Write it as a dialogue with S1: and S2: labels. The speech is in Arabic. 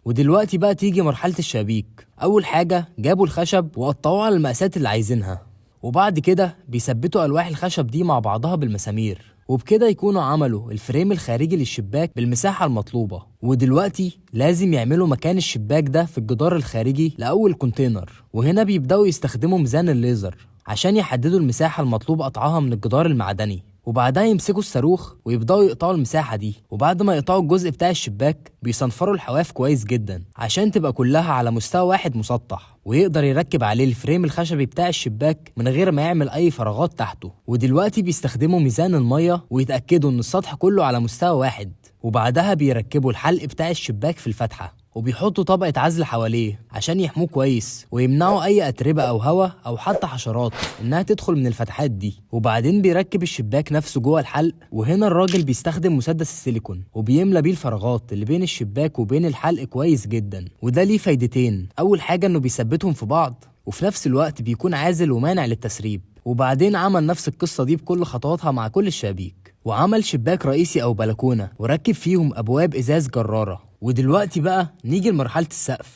S1: ودلوقتي بقى تيجي مرحلة الشبابيك. أول حاجة جابوا الخشب وقطعوه على المقاسات اللي عايزينها، وبعد كده بيثبتوا ألواح الخشب دي مع بعضها بالمسامير، وبكده يكونوا عملوا الفريم الخارجي للشباك بالمساحة المطلوبة. ودلوقتي لازم يعملوا مكان الشباك ده في الجدار الخارجي لأول كونتينر، وهنا بيبدأوا يستخدموا ميزان الليزر عشان يحددوا المساحة المطلوب قطعها من الجدار المعدني. وبعدها يمسكوا الصاروخ ويبدأوا يقطعوا المساحة دي، وبعد ما يقطعوا الجزء بتاع الشباك بيصنفروا الحواف كويس جدا عشان تبقى كلها على مستوى واحد مسطح، ويقدر يركب عليه الفريم الخشبي بتاع الشباك من غير ما يعمل أي فراغات تحته. ودلوقتي بيستخدموا ميزان المية ويتأكدوا إن السطح كله على مستوى واحد، وبعدها بيركبوا الحلق بتاع الشباك في الفتحة، وبيحطوا طبقة عزل حواليه عشان يحموه كويس ويمنعوا أي أتربة أو هوا أو حتى حشرات إنها تدخل من الفتحات دي. وبعدين بيركب الشباك نفسه جوه الحلق، وهنا الراجل بيستخدم مسدس السيليكون وبيملى بيه الفراغات اللي بين الشباك وبين الحلق كويس جدا. وده ليه فايدتين، أول حاجة إنه بيثبتهم في بعض، وفي نفس الوقت بيكون عازل ومانع للتسريب. وبعدين عمل نفس القصة دي بكل خطواتها مع كل الشبابيك، وعمل شباك رئيسي أو بلكونة وركب فيهم أبواب إزاز جرارة. ودلوقتي بقى نيجي لمرحلة السقف.